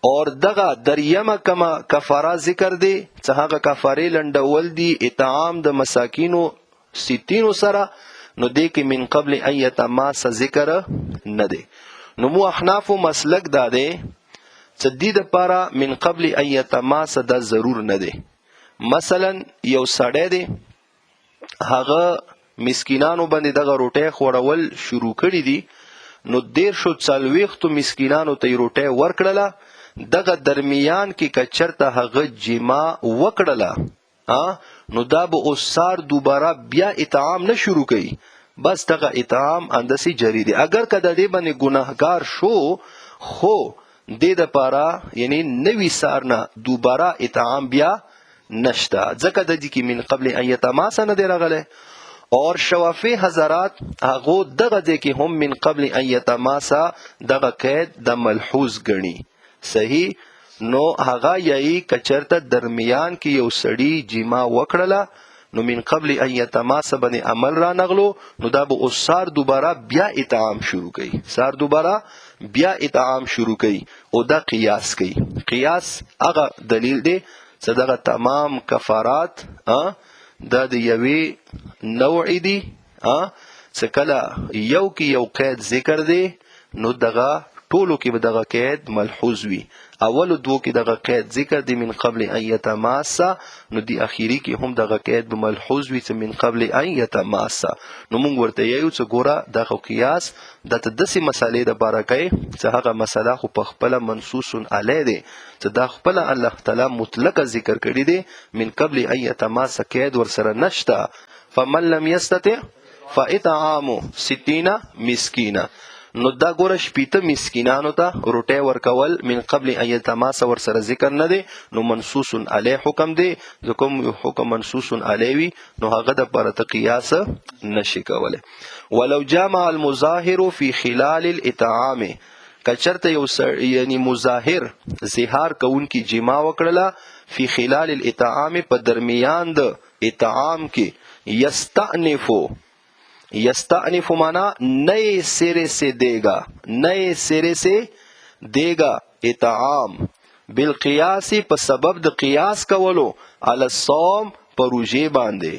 اور دغه دریمه کما کفاره ذکر دی څه هغه کفاره لنډول دی اطعام د مساکینو 60 سره نو دی کې من قبل ان یتماس ذکر نه دی. نو مو احناف مسلک دا دی چې دې د پاره من قبل ان یتماس دا ضرور نه دی. مثلا یو سړی دی هغه مسکینانو باندې دغه روټۍ خوړول شروع کړي دي نو 140 مسکینانو ته روټۍ ورکړله دغه درمیان کې کچرته هغه جما وکړله نو دا به اوسار دوباره بیا اطعام نه شروع کوي بس دغه اطعام اندسی جری دی. اگر کده دې باندې ګناهګار شو خو دې د پاره یعنی نوی سار نه دوباره اطعام بیا نشتا ځکه د دې کې من قبل ان یتماس نه دی راغله. اور شوافی حضرات هغه دغه دې کې هم من قبل ان یتماس دغه قید د ملحوظ غني صحیح. نو هغه یی کچرته درمیان کې یو سړی جما وکړله نو من قبل ان یتماس باندې عمل را نغلو نو دا به اوسار دوباره بیا اطعام شروع کړي سار دوباره بیا اطعام شروع کړي او دا قیاس کوي. قیاس هغه دلیل دی چې دغه تمام کفارات دا د یوې نوع دي چې کله یو کې یو قید ذکر دی نو دغه ټولو کې به دغه قید ملحوظ وي. اولو دو کې دغه قید ذکر دی من قبل ان یتماس نو دی اخیری کې هم دغه قید به ملحوظ وي چې من قبل ان یتماس. نو مونږ ورته یو څه ګوره دغه قیاس د داسې مسالې د باره کوي چې هغه مسله خو په خپله منصوص علی دی چې دا خپله الله تعالی مطلقه ذکر کړي دی من قبل ان یتماس قید ورسره نشته. فمن لم یستطع فاطعام 60 مسکینا نو دا ګوره شپیته مسکینانو ته روټۍ ورکول من قبل ان یتماس ورسره ذکر نه دی نو منصوص علی حکم دی. کوم حکم منصوص علی وي نو هغه د پر قیاس نشي کوله. ولو جامع المظاهر فی خلال الاطعام کچرته یو یعنی مظاهر زهار کون کی جما وکړه فی خلال الاطعام په درمیان د اطعام کې یستعنف مانا نئے سرے سے دے گا اطعام بالقیاسی په سبب د قیاس کولو علی الصوم پر روزه باندې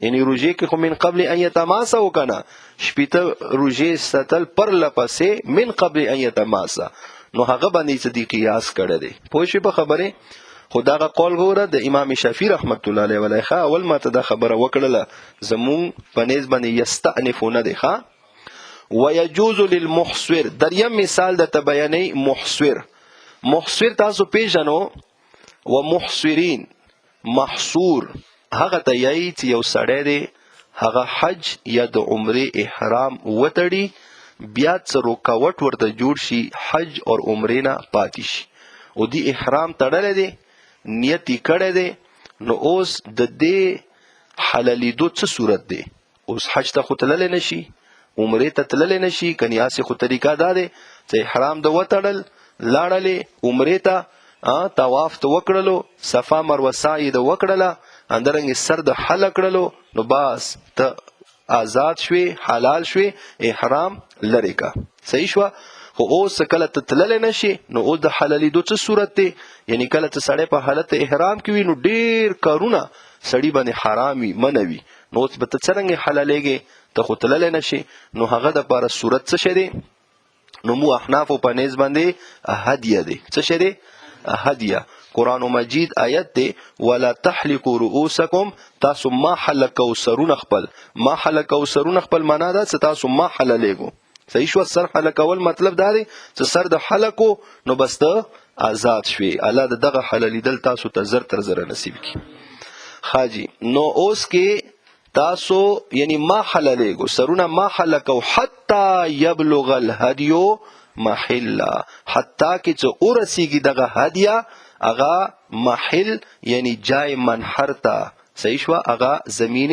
یعنی روزه کې خو من قبل ان یتماس وکنه شپیته روزه ستل پر لپسې من قبل ان یتماس نو هغه باندې چې دی قیاس کړی دی. پوه شئ په خبره خداغه قول ګوره د امام شافعی رحمت الله علیه ولای ښه اول ماته دا خبره وکړله زمون په نسبت باندې یستأنفون دی ښه. ويجوز للمحصور دریم مثال د تبینی محصور تاسو پیژنو و محصورین محصور هغه ته یی چې یو سړی دی هغه حج یا د عمره احرام وتړي بیا څه رکاوټ ورته جوړ شي حج او عمره نه پاتې شي او دی احرام تړلی دی نیت یې کړی دی نو اوس د دې حلالیدو څه صورت دی اوس حج ته خو تللی نشي عمرې ته تللی نشي کنی هسې خو طریقه دا دی چې احرام د وتړل لاړلې عمرې ته طواف ته وکړلو صفا مروه سعی د وکړله اندرنګې سر د حل کړلو نو بس ته آزاد شوي حلال شوي احرام لرې کا صحیح شوه. خو اوس کله ته تللی نشي نو اوس د حلالیدو څه صورت دی یعنی کله ته سړی په حالت احرام کې وي نو ډیر کارونه سړی باندې حرام وي منع وي نو اوس به ته څرنګه حلالیږي ته خو تللی نشي نو هغه دپاره صورت څه شی دی نو مو احنافو په نیز باندې هدیه دی. څه شی دی هدیه. قرآن مجید آیت دی ولا تحلقوا رؤوسکم تاسو ما حلقو سرونه خپل ما حلقو سرونه خپل معنا ده چې تاسو ما حللیږو صحیح شو. سر حلقول مطلب دا دی چې سر د حلقو نو بس ته آزاد شوي الله دغه حلالیدل تاسو ته زر تر زر نصیب کی خاجی. نو اوس کې تاسو یعنی ما حللیږو سرونه ما حلقو حتی یبلغ الهدیو محلا حتی کې چې ورسیږي دغه هدیه اغا محل یعنی جای منحر تا صحیح شو اغا زمین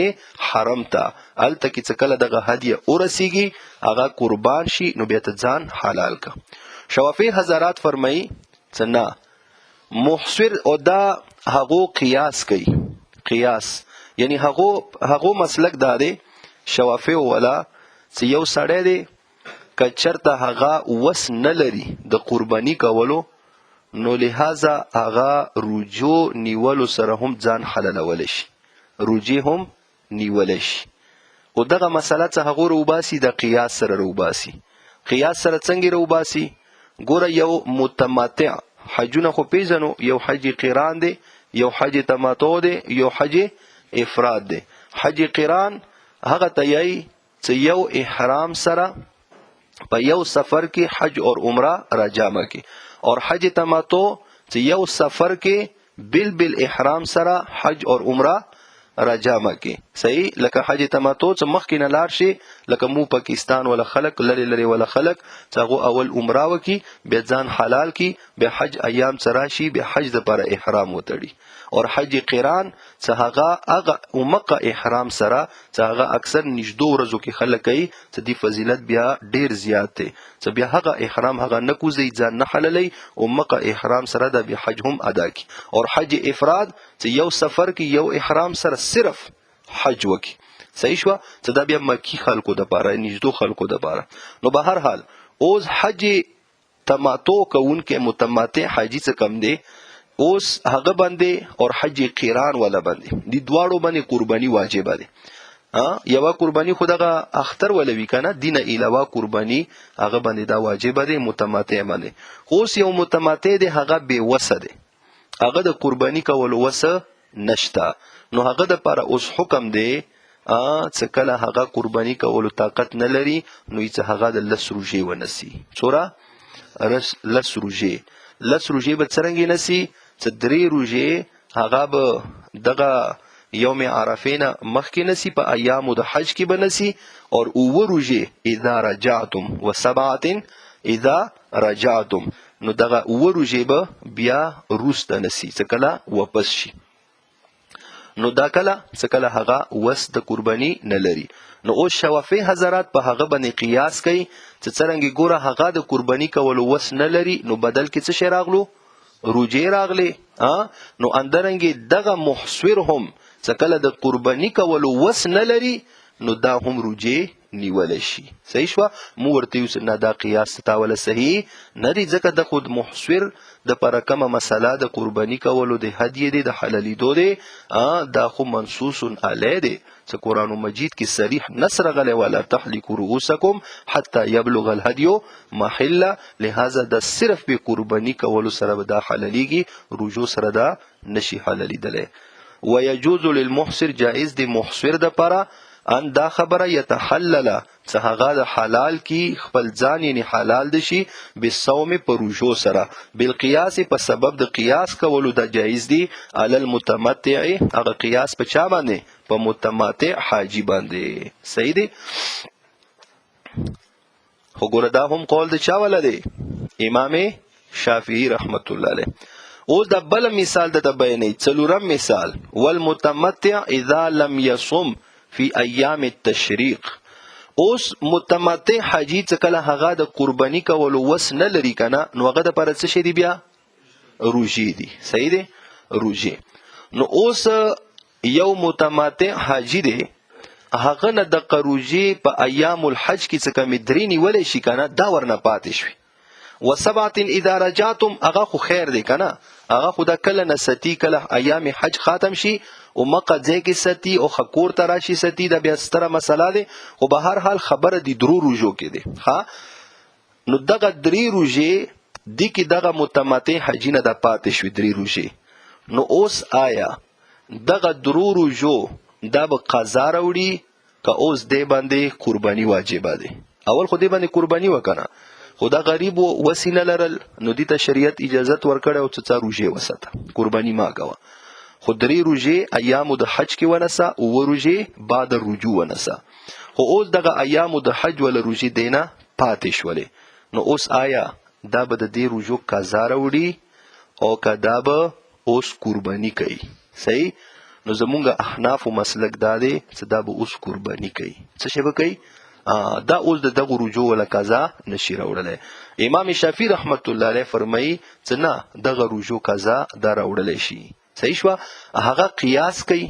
حرم تا الته کې څه کله دغه هدیه ورسیږي اغا قربان شي نو بیا ته ځان حلال کا. شوافی حضرات فرمایي څه نه محصور او دا هغو قیاس کوي قیاس یعنی هغو مسلک دا دی شوافی ولا چې یو سړی دی که چرته هغه وس نه لري د قربانی کولو نو لہذا هغه رجوع نیولو سره هم ځان حلالولی شي، رجوع هم نیولی شي. خو دغه مسله څه هغه راوباسي د قیاس سره راوباسي. قیاس سره څنګه راوباسي؟ ګوره یو متمتع حجونه خو پیژنو، یو حج قران دی، یو حج تمتع دی، یو حج افراد دی. حج قران هغه ته یی چې یو احرام سره په یو سفر کې حج اور عمره را جمع کی، اور حج تمتع چې یو سفر کې بل احرام سره حج اور عمره را جمع کی. صحیح؟ لکه حج تمتع چې مخکې نه لاړ شي، لکه مو پاکستان ولا خلق لری ولا خلق چې هغه اول عمره وکي، بیا ځان حلال کی، بیا حج ایام سره شي، بیا حج د پر احرام وتړي. اور حج قران چې هغه عمقه احرام سره چې هغه اکثر نږدې ورځو کې خلک کوي، چې دی فضیلت بیا ډیر زیات دی، چې بیا هغه احرام هغه نه کوزي ځان نه حلالي، عمقه احرام سره د بیا حج هم ادا کی. اور حج افراد چې یو سفر کې یو احرام سره صرف حج وکي. صحیح شو؟ چې دا بیا مکی خلکو د پاره، نږدې خلکو د پاره. نو به هر حال اوس حج تمتع کوونکې متمتع حاجی څه کم دی، اوس هغه باندې اور حج قران ولا باندې دی دواړو باندې قرباني واجب ده. یو قرباني خدغه اختر ولوي کنه، دینه علاوه قرباني هغه باندې دا واجب ده متمتع باندې. اوس یو متمتع دی هغه به وسه ده، هغه د قرباني کول وسه نشتا، نو هغه د پر اوس حکم دی چې کله هغه قرباني کولو طاقت نه لري، نو یې هغه د لس روژې ونسی. څوره؟ لس روژې به څرنګه نسی؟ چې 3 روژې هغه به دغه یوم عرفه نه مخکې نسی، په ایامو د حج کې به نسی، اور 9 روژې اذا رجعتم و 7 اذا رجعتم، نو دغه 9 روژې به بیا روسته نسی چې کله واپس شي. نو دا کله چې کله هغه وس د قرباني نه لري. نو او شوافی حضرات په هغه باندې قیاس کوي چې څرنګه ګوره هغه د قرباني کولو وس نه لري، نو بدل کې څه شی راغلو؟ روجې راغلي. نو اندرنګي دغه محصور هم چې کله د قرباني کولو وس نه لري، نو دا هم روجې نیول شي. صحیح شو؟ مو ورته یو نه دا قیاس تاوله صحیح نه دی، ځکه د خود محصور د پر کومه مسله د قرباني کولو د هدیه دی د حلالي دو دی، دا خو منصوص علی دی چې قرآن مجید کې صریح نصر غلی ولا تحلقوا رؤوسکم حتی یبلغ الهدی محله. لہذا د صرف به قرباني کولو سره به دا حلالیږي، رجوع سره دا نشي حلالیدلی. ويجوز للمحصر، جائز دی محصر د پره ان دا خبره یتحلل چې هغه د حلال کی خپل ځان یعنی حلال دشي بالصوم په روژو سره، بالقياس په سبب د قیاس کولو د جایز دی، علی المتمتع هغه قیاس په چا باندې؟ په متمتع حاجی باندې. صحیح دی؟ خو ګوره دا هم قول د چا ولا دی؟ امام شافعی رحمت الله علیه. او د بل مثال د بیانې څلورم مثال، والمتمتع اذا لم يصم فی ایام التشریق. اوس متمتع حاجی چې کله هغه د قربانی کولو وس نه لري کنه، نو هغه د پر څه شي دی؟ بیا روژې دی. صحیح دی؟ روژې. نو اوس یو متمتع حاجی دی، هغه نه د روژې په ایام الحج کې څه کمی 3 نیولې شي کنه، دا ورنه پاتې شوی. و7 اذا رجعتم هغه خو خیر دی کنه، هغه خدا کله نستی کله ایام حج ختم شي او مقه ځای کې ستی او خکور تراشي ستی، دا بیا ستره مسله ده. خو به هر حال خبره دی 3 روژو کې دی. نو دغه 3 روژې دی کې دغه متمتع حجی نه د پاتې شوی 3 روژې. نو اوس آیا دغه 3 روژو دا به قضا راوړي که اوس دی باندې قربانی واجبه ده؟ اول خو دی باندې قربانی وکنه، خدا غریب وسیله لرل، نو دي ته شریعت اجازت ورکړه او څه روژې وسته، قربانی ما کوه. خو 3 روژې ایامو د حج کې ونسه او 2 روژې بعد الرجوع ونسه. خو اوس دغه ایامو د حج ول روژې دینه پاتې شولې، نو اوس آیا دا به د دې روژو قضا راوړي او که دا به اوس قربانی کوي؟ صحیح؟ نو زمونږ احناف مسلک دا دی چې دا به اوس قربانی کوي. څه شی به کوي؟ دا اوس د دغه رجوع ولا قضا نشي راوړلی. امام شافعی رحمت الله علیه فرمایي چې نه، دغه رجوع قضا دا راوړلی شي. صحیح شو؟ هغه قیاس کوي.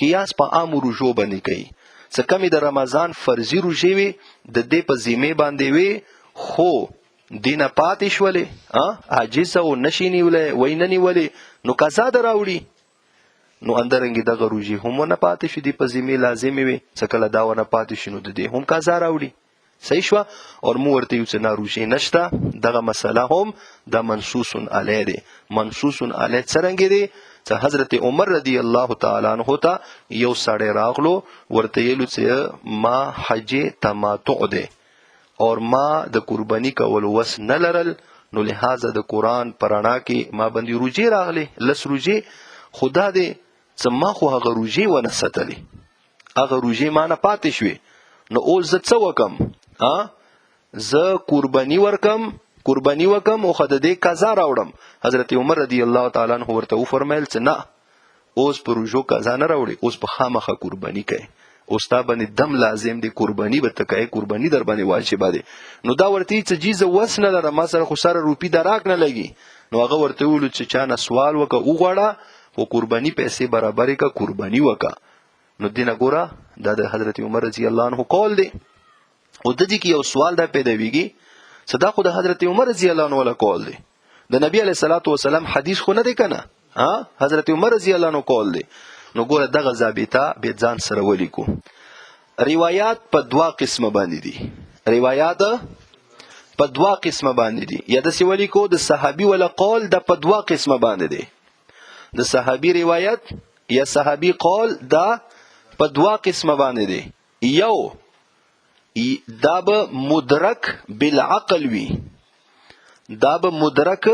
قیاس په عام رجوع باندې کوي. څه کمی د رمضان فرضي روژې وي د دې په ذمه باندې وي، خو دینه پاتې شولې عاجز او نشي نیولې وای نه نیولې نو قضا در راوړي نو اندرنګي دغه روژې هم ونه پاتې شي دي په ذمې لازمې وي څه کله دا ونه پاتې شي نو د دې هم قضا راوړي صحیح شوه او مو ورته یو څه نه روژې نشته دغه مسله هم د منصوص علیه دی منصوص علیه څرنګې دی چې حضرت عمر رضی الله تعالی عنہ ته یو سړی راغلو ورته یلو چې ما حج تمتع دی او ما د قربانی کولو وس نه لرل نو لہذا د قرآن پرانا کې ما باندې روژې راغلي لس روژې خدا دې چې ما خو هغه روژې ونه ستلې هغه روژې ما نه پاتې شوې نو اوس زه څه وکم زه قربانی وکم او خد دې قضا راوړم حضرت عمر رضی الله تعالی عنہ ورته وفرمایل چې نه اوس پر روژو قضا نه راوړي اوس په خامخه قربانی کوي اوس تا باندې دم لازم دی قربانی به تکای قربانی در باندې واجب دی نو دا ورته چې جیزه وس نه لرم ما سره خو سره روپی دراک نه لګي نو هغه ورته ویل چې چا نه سوال وکړه وغواړه او قربانی پیسې برابرې کا قربانی وکا نو دینه ګوره دا د حضرت عمر رضی الله عنه قول دی او د دې کې یو سوال دا پیدا ویږي صدا خو د حضرت عمر رضی الله عنه ولا قول دی د نبی علیہ الصلوۃ والسلام حدیث خو نه دی کنه حضرت عمر رضی الله عنه قول دی نو ګوره دغه ضابطه به ځان سره ولیکو روایت په دوا قسمه باندې دي روایت په دوا قسمه باندې دي یا د سی ولیکو د صحابي ولا قول د په دوا قسمه باندې دي د صحابي روایت یا صحابي قول دا په دوا قسمه باندې دي یو دا به مدرک بالعقل وی دا به مدرک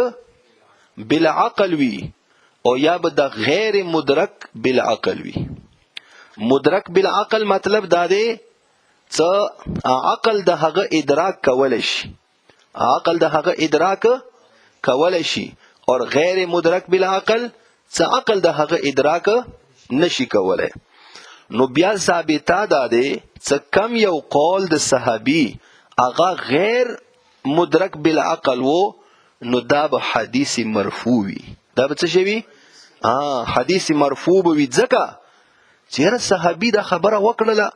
بالعقل وی او یا به د غیر مدرک بالعقل وی مدرک بالعقل مطلب دا دی چې عقل د هغه ادراک کول شي عقل د هغه ادراک کول شي او غیر مدرک بالعقل چې عقل د هغه ادراک نشي کولای نو بیا ثابته ده چې کم یو قول د صحابي هغه غیر مدرک بالعقل وو نو دا به حدیث مرفوع وي دا به څه شي وي حدیث مرفوع وي ځکه چیرې صحابي دا خبره وکړله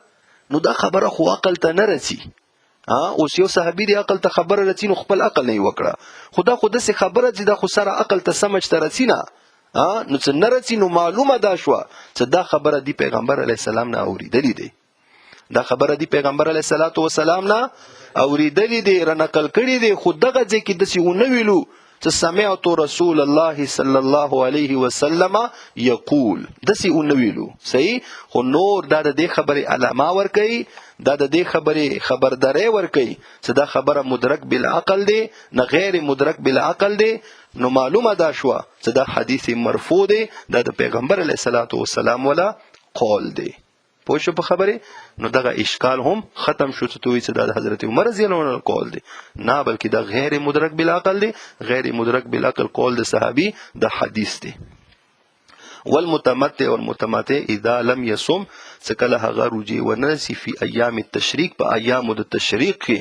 نو دا خبره خو عقل ته نه رسي اوس یو صحابي دی عقل ته خبره رسي نو خپل عقل نه وکړه خدا خود سه خبره چې دا خو سره عقل ته سمجھ ته رسي نه نو څه نه رسي نو معلومه دا شو چې دا خبره دی پیغمبر علی السلام نه اوریدلې دی دا خبره دی پیغمبر علی السلام نه اوریدلې دی را نقل کړي دی خود دغه ځکه د سی ونه ویلو چې سمعت رسول الله صلی الله علیه وسلم یقول دسی اونویلو صحیح خو نور دا د دې خبره علامه ور کوي دا د دې خبره خبرداري ور کوي چې دا خبره مدرک بالعقل دی نه غیر مدرک بالعقل دی نو معلومه دا شو چې دا حدیث مرفوع دی دا د پیغمبر علیه الصلاۃ والسلام ولا قول دی پوه شو په خبره نو دغه اشکال هم ختم شو چې توي چې د حضرت عمر رضی الله عنه قول دی نه بلکې دا غیر مدرک بالعقل دی غیر مدرک بالعقل قول د صحابي د حدیث دی والمتمتع والمتمتع اذا لم يصم سکله هغه روجي ونسي في ايام التشريق په ایام د تشریق کې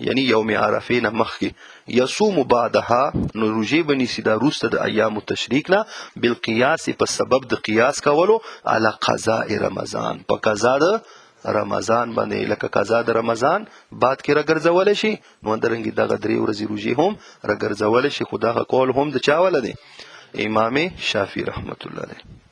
یعنی یوم عرفه نه مخ کې يصوم بعدها نو روجي بني سیدا روسته د ایام التشریق نه بالقياس په سبب د قياس کولو على قضاء رمضان په قضا د رمضان باندې لکه قضا د رمضان بعد کې راګرځول شي نو درنګي دغه درې ورځې روجي هم راګرځول شي خدای قول هم د چاول دی امام شافعي رحمت الله علیه